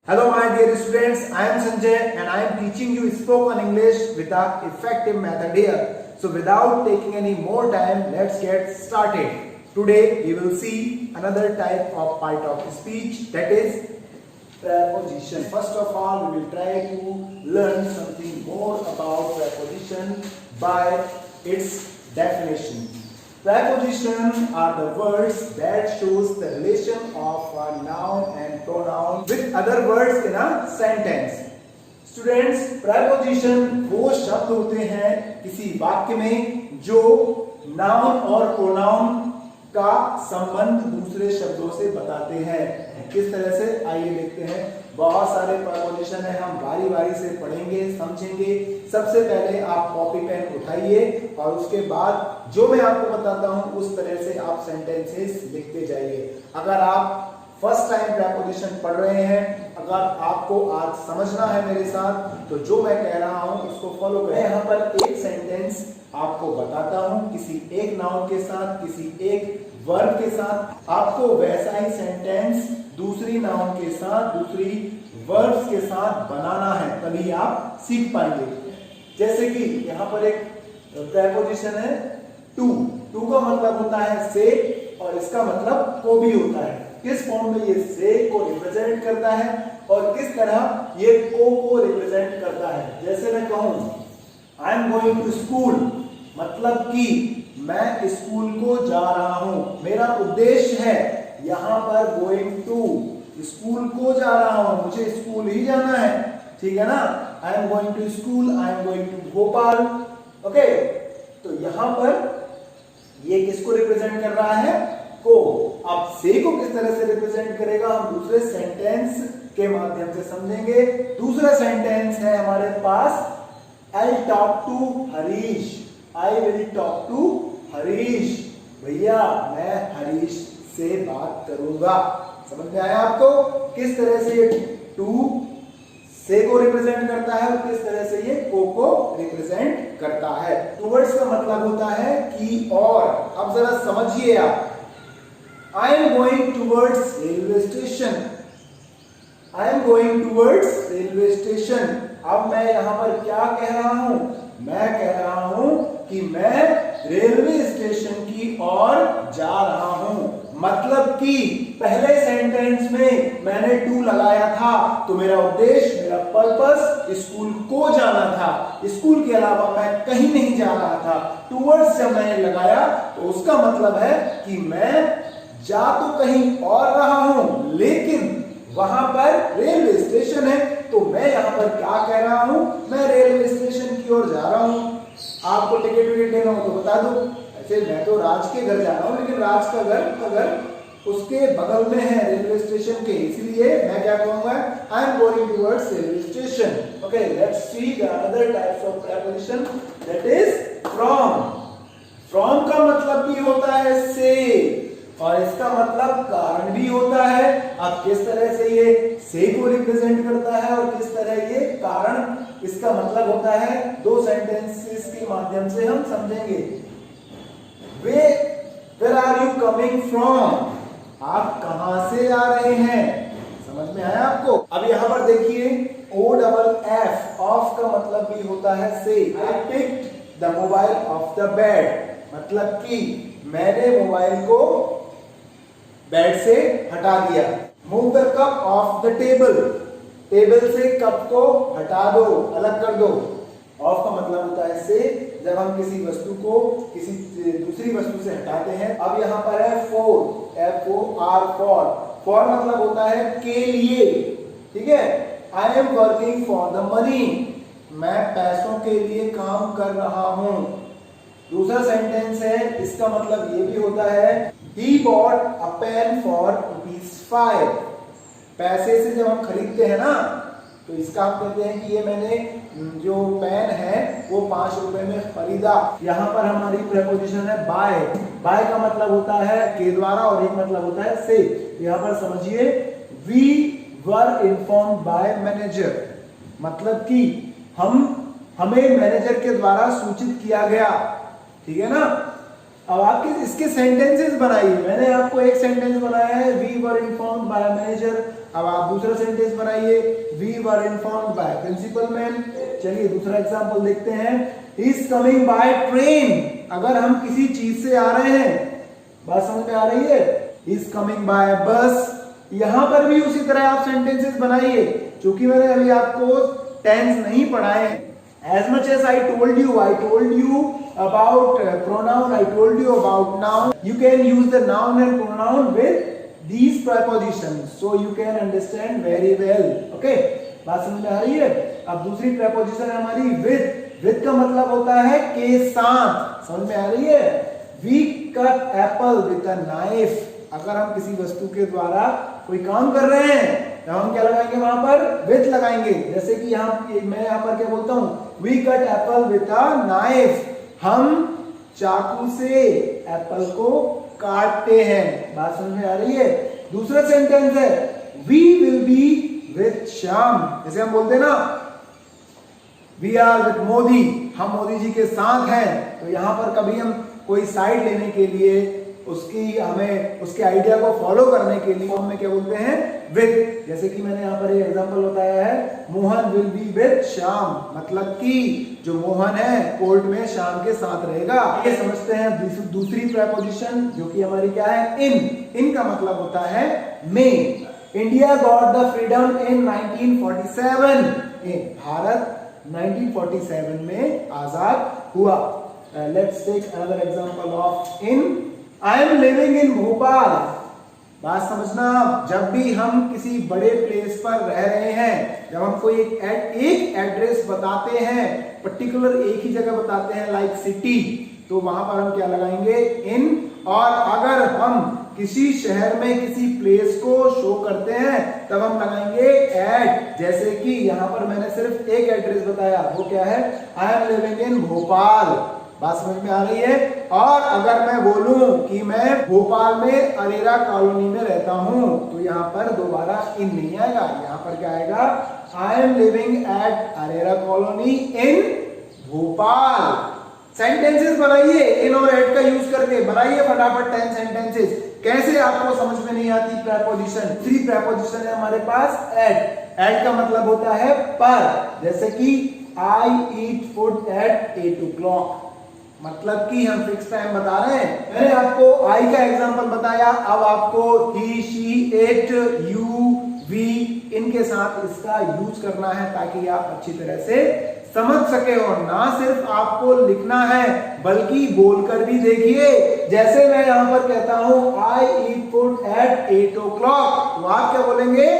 Hello my dear students, I am Sanjay and I am teaching you spoken English with an effective method here. So without taking any more time, let's get started. Today we will see another type of part of speech, that is preposition. First of all, we will try to learn something more about preposition by its definition. Preposition are the words that shows the relation of a noun and pronoun with other words in a sentence. Students, preposition वो शब्द होते हैं किसी वाक्य में जो noun और pronoun का संबंध दूसरे शब्दों से बताते हैं। किस तरह से, आइए देखते हैं। बहुत सारे प्रपोजिशन है, हम बारी बारी से पढ़ेंगे, समझेंगे। सबसे पहले आप कॉपी पेन उठाइए और उसके बाद जो मैं आपको बताता हूं उस तरह से आप सेंटेंसेस लिखते जाइए। अगर आप फर्स्ट टाइम प्रपोजिशन पढ़ रहे हैं, अगर आपको आज समझना है मेरे साथ, तो जो मैं कह रहा हूं उसको फॉलो करें। यहाँ पर एक सेंटेंस आपको बताता हूं किसी एक नाउन के साथ, किसी एक वर्ब के साथ। आपको वैसा ही सेंटेंस दूसरी नाउन के साथ, दूसरी वर्ब्स के साथ बनाना है, तभी आप सीख पाएंगे। जैसे कि यहाँ पर एक प्रेपोजिशन है टू। टू का मतलब होता है से और इसका मतलब को भी होता है। किस फॉर्म में ये से को रिप्रेजेंट करता है और किस तरह ये को रिप्रेजेंट करता है। जैसे मैं कहूं I am going to school, मतलब कि मैं स्कूल को जा रहा हूं। मेरा उद्देश्य है यहां पर गोइंग टू, स्कूल को जा रहा हूं, मुझे स्कूल ही जाना है, ठीक है ना। I am going to school, I am going to Bhopal. Okay, तो यहां पर ये किसको रिप्रेजेंट कर रहा है? को। अब से को किस तरह से रिप्रेजेंट करेगा हम दूसरे सेंटेंस के माध्यम से समझेंगे। दूसरा सेंटेंस है हमारे पास, I talk to Harish. I will talk to Harish, भैया मैं हरीश से बात करूंगा। समझ में आया आपको किस तरह से ये टू से को रिप्रेजेंट करता है और किस तरह से ये को रिप्रेजेंट करता है। टूवर्ड्स का मतलब होता है कि और। अब जरा समझिए आप, I am going towards railway station. I am going towards railway station. अब मैं यहाँ पर क्या कह रहा हूँ? मैं कह रहा हूँ कि मैं रेलवे स्टेशन की ओर जा रहा हूँ। मतलब कि पहले सेंटेंस में मैंने टू लगाया था, तो मेरा उद्देश्य, मेरा पर्पस स्कूल को जाना था। स्कूल के अलावा मैं कहीं नहीं जा रहा था। टूवर्ड्स जब मैंने लगाया तो उसका मतलब है कि मैं जा तो कहीं और रहा हूं, लेकिन वहां पर रेलवे स्टेशन है, तो मैं यहां पर क्या कह रहा हूं? मैं रेलवे स्टेशन की ओर जा रहा हूं। आपको टिकट विकेट लेना हो तो बता दो। ऐसे मैं तो राज के घर जा रहा हूं, लेकिन राज का घर अगर उसके बगल में है रेलवे स्टेशन के, इसलिए मैं क्या कहूंगा? आई am going towards railway station. Okay, let's see the other types of preposition, that is from. From का मतलब भी होता है से और इसका मतलब कारण भी होता है। अब किस तरह से ये से को रिप्रेजेंट करता है और किस तरह ये कारण, इसका मतलब होता है, दो सेंटेंसेस के माध्यम से हम समझेंगे। Where are you coming from? आप कहां से आ रहे हैं? समझ में आया आपको? अब यहां पर देखिए, ओ डबल एफ, ऑफ का मतलब भी होता है से। I picked the mobile of the bed, मतलब कि मैंने मोबाइल को बेड से हटा दिया। Move the cup of the table, table से कप को हटा दो, अलग कर दो। ऑफ का मतलब होता है से, जब हम किसी वस्तु को किसी दूसरी वस्तु से हटाते हैं। अब यहाँ पर है फॉर, FOR, फॉर मतलब होता है के लिए, ठीक है। I am working for the money, मैं पैसों के लिए काम कर रहा हूं। दूसरा सेंटेंस है, इसका मतलब ये भी होता है, he bought a pen for ₹5। पैसे से जब हम खरीदते हैं ना, तो इसका हम कहते हैं कि ये मैंने जो पेन है वो 5 रुपए में खरीदा। यहाँ पर हमारी प्रेपोजिशन है बाय। बाय का मतलब होता है के द्वारा और एक मतलब होता है से। यहाँ पर समझिए, we were informed by manager, मतलब कि हमें मैनेजर के द्वारा सूचित किया गया, ठीक है ना। अब आपके इसके सेंटेंसेस बनाइए। मैंने आपको एक सेंटेंस बनाया है, we were informed by manager. अब आप दूसरा सेंटेंस बनाइए, we were informed by principal ma'am. चलिए दूसरा एग्जांपल देखते हैं, he is coming by train. अगर हम किसी चीज से आ रहे हैं, बात समझ में आ रही है, ही इज कमिंग बाय बस। यहां पर भी उसी तरह आप सेंटेंसेस बनाइए, क्योंकि मैंने अभी आपको टेंस नहीं पढ़ाए। As much as I told you about pronoun, I told you about noun. You can use the noun and pronoun with these prepositions, so you can understand very well. Okay, बात समझ में आ रही है। अब दूसरी preposition है हमारी with. with का मतलब होता है के साथ, समझ में आ रही है। We cut apple with a knife. अगर हम किसी वस्तु के द्वारा कोई काम कर रहे हैं तो हम क्या लगाएंगे, वहां पर विथ लगाएंगे। जैसे कि मैं यहाँ पर क्या बोलता हूँ, we cut apple with a knife. हम चाकू से एप्पल को काटते हैं। बात समझ में आ रही है। दूसरा सेंटेंस है, we will be with Shyam. जैसे हम बोलते हैं ना, वी आर विथ मोदी, हम मोदी जी के साथ हैं। तो यहाँ पर कभी हम कोई साइड लेने के लिए, हमें उसके आइडिया को फॉलो करने के लिए हम क्या बोलते हैं, विद। जैसे कि मैंने यहाँ पर एक एग्जांपल बताया है, Mohan will be with Shyam, मतलब कि जो मोहन है कोर्ट में श्याम के साथ रहेगा। ये समझते हैं दूसरी प्रेपोजिशन, जो कि हमारी क्या है, इन का मतलब होता है में। India got the freedom in 1947। भारत 1947 में आजाद हुआ। Let's take another example of in. I am living in Bhopal. बात समझना, जब भी हम किसी बड़े प्लेस पर रह रहे हैं, जब हम कोई एक एड्रेस बताते हैं, पर्टिकुलर एक ही जगह बताते हैं, लाइक सिटी, तो वहां पर हम क्या लगाएंगे, इन। और अगर हम किसी शहर में किसी प्लेस को शो करते हैं तब हम लगाएंगे एट। जैसे कि यहाँ पर मैंने सिर्फ एक एड्रेस बताया, वो क्या है, आई एम लिविंग इन भोपाल। बात समझ में आ रही है। और अगर मैं बोलूं कि मैं भोपाल में अरेरा कॉलोनी में रहता हूं, तो यहाँ पर दोबारा इन नहीं आएगा, यहाँ पर क्या आएगा, आई am living at Arera colony in Bhopal. Sentences बनाइए इन और एट का यूज करके, बनाइए फटाफट 10 सेंटेंसेस। कैसे आपको समझ में नहीं आती प्रेपोजिशन? 3 प्रेपोजिशन है हमारे पास। एट, एट का मतलब होता है पर। जैसे कि आई ईट फूड एट 8 o'clock, मतलब कि हम फिक्स टाइम बता रहे हैं। मैंने आपको आई का एग्जांपल बताया, अब आपको ही, शी, इट, यू, वी, इनके साथ इसका यूज करना है, ताकि आप अच्छी तरह से समझ सके। और ना सिर्फ आपको लिखना है, बल्कि बोलकर भी देखिए। जैसे मैं यहां पर कहता हूं, आई ईट फूड एट 8 o'clock, तो आप क्या बोलेंगे,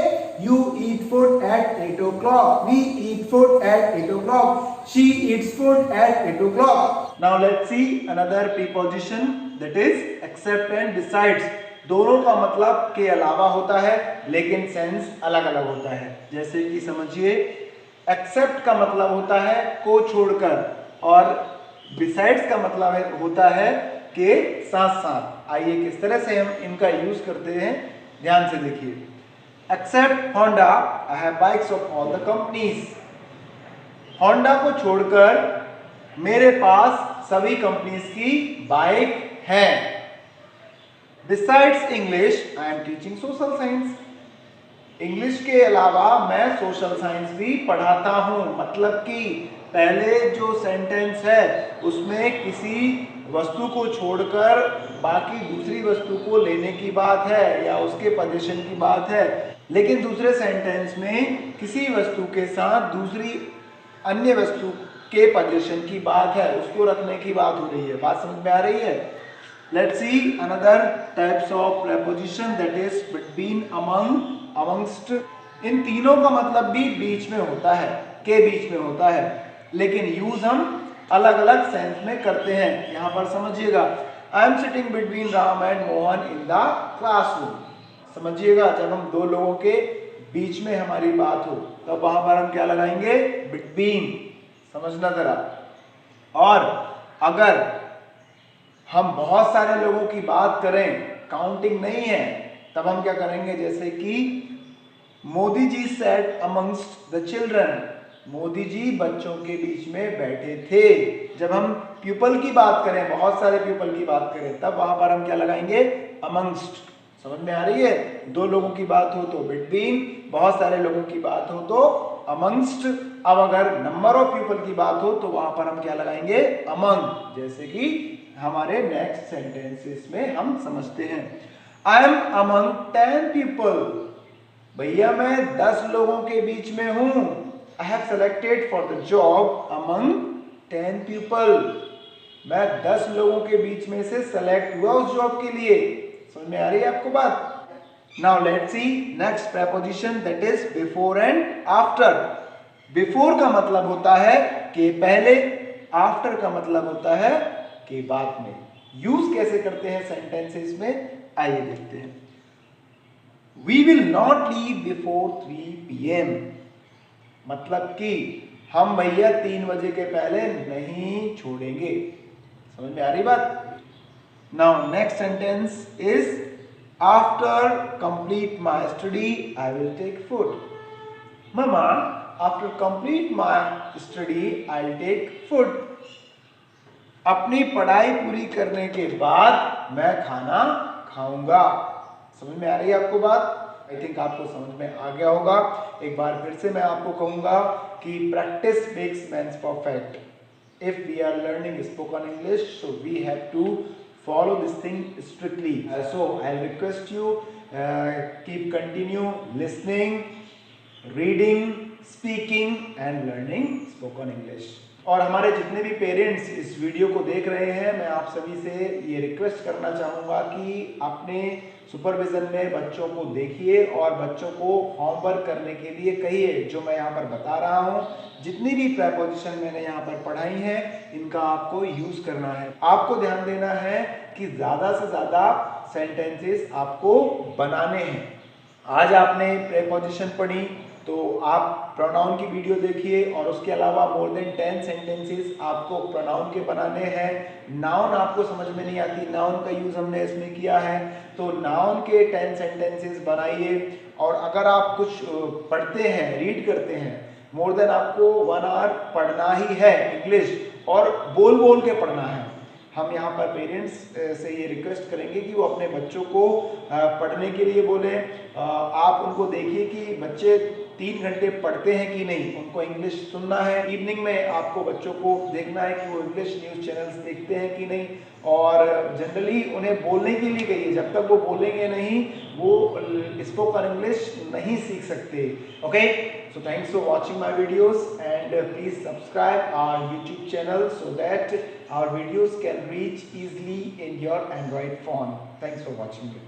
you eat food at 8 o'clock, we eat food at 8 o'clock, she eats food at 8 o'clock. Now let's see another preposition, that is except and besides. दोनों का मतलब के अलावा होता है, लेकिन सेंस अलग अलग होता है। जैसे कि समझिए, एक्सेप्ट का मतलब होता है को छोड़कर, और बिसाइड्स का मतलब होता है के साथ साथ। आइए किस तरह से हम इनका यूज करते हैं, ध्यान से देखिए। Except Honda, I have bikes of all the companies. Honda को छोड़कर मेरे पास सभी कंपनीज की बाइक है। Besides English, I am teaching social science. English के अलावा मैं सोशल साइंस भी पढ़ाता हूं। मतलब कि पहले जो सेंटेंस है उसमें किसी वस्तु को छोड़कर बाकी दूसरी वस्तु को लेने की बात है या उसके पोजीशन की बात है, लेकिन दूसरे सेंटेंस में किसी वस्तु के साथ दूसरी अन्य वस्तु के पोजीशन की बात है, उसको रखने की बात हो रही है। बात समझ में आ रही है। Let's see another types of preposition, that is between, among, amongst. इन तीनों का मतलब भी बीच में होता है, के बीच में होता है, लेकिन यूज हम अलग अलग सेंस में करते हैं। यहां पर समझिएगा, I am sitting between Ram and Mohan in the classroom. समझिएगा, जब हम दो लोगों के बीच में हमारी बात हो तब वहां पर हम क्या लगाएंगे, बिटवीन। समझना जरा। और अगर हम बहुत सारे लोगों की बात करें, काउंटिंग नहीं है, तब हम क्या करेंगे, जैसे कि Modi ji sat amongst the children, Modi ji बच्चों के बीच में बैठे थे। जब हम पीपल की बात करें, बहुत सारे पीपल की बात करें, तब वहां पर हम क्या लगाएंगे, अमंगस्ट। समझ में आ रही है? दो लोगों की बात हो तो बिटवीन, बहुत सारे लोगों की बात हो तो अमंगस्ट। अब अगर नंबर ऑफ पीपल की बात हो तो वहां पर हम क्या लगाएंगे? अमंग। जैसे कि हमारे नेक्स्ट सेंटेंसेस में हम समझते हैं, आई एम अमंग 10 पीपल। भैया मैं 10 लोगों के बीच में हूं। I have selected for the job among 10 people. मैं 10 लोगों के बीच में से सेलेक्ट हुआ उस जॉब के लिए। समझ में आ रही है आपको बात? Now let's see next preposition, that is before and after. Before का मतलब होता है कि पहले, आफ्टर का मतलब होता है कि बाद में। यूज कैसे करते हैं सेंटेंसेस में, आइए देखते हैं। We will not leave before 3 PM। मतलब कि हम भैया 3 बजे के पहले नहीं छोड़ेंगे। समझ में आ रही बात? Now next sentence is after complete my study I will take food. मामा after complete my study I will take food. अपनी पढ़ाई पूरी करने के बाद मैं खाना खाऊंगा। समझ में आ रही है आपको बात? आई थिंक आपको समझ में आ गया होगा। एक बार फिर से मैं आपको कहूंगा कि practice makes man perfect. If we are learning spoken English, so we have to follow this thing strictly. So I'll request you keep continue listening, reading, speaking and learning spoken English. और हमारे जितने भी parents इस video को देख रहे हैं, मैं आप सभी से ये रिक्वेस्ट करना चाहूँगा कि अपने सुपरविजन में बच्चों को देखिए और बच्चों को होमवर्क करने के लिए कहिए। जो मैं यहाँ पर बता रहा हूँ, जितनी भी प्रेपोजिशन मैंने यहाँ पर पढ़ाई है, इनका आपको यूज करना है। आपको ध्यान देना है कि ज़्यादा से ज़्यादा सेंटेंसेस आपको बनाने हैं। आज आपने प्रेपोजिशन पढ़ी तो आप प्रोनाउन की वीडियो देखिए और उसके अलावा मोर देन 10 सेंटेंसेस आपको प्रोनाउन के बनाने हैं। नाउन आपको समझ में नहीं आती, नाउन का यूज हमने इसमें किया है, तो नाउन के 10 सेंटेंसेस बनाइए। और अगर आप कुछ पढ़ते हैं, रीड करते हैं, मोर देन आपको 1 आवर पढ़ना ही है इंग्लिश, और बोल बोल के पढ़ना है। हम यहाँ पर पेरेंट्स से ये रिक्वेस्ट करेंगे कि वो अपने बच्चों को पढ़ने के लिए बोलें। आप उनको देखिए कि बच्चे 3 घंटे पढ़ते हैं कि नहीं, उनको इंग्लिश सुनना है। इवनिंग में आपको बच्चों को देखना है कि वो इंग्लिश न्यूज़ चैनल्स देखते हैं कि नहीं, और जनरली उन्हें बोलने के लिए कहिए। जब तक वो बोलेंगे नहीं, वो स्पोकन इंग्लिश नहीं सीख सकते। Okay, so thanks for watching my videos and please subscribe our YouTube channel so that our videos can reach easily in your Android phone. Thanks for watching it.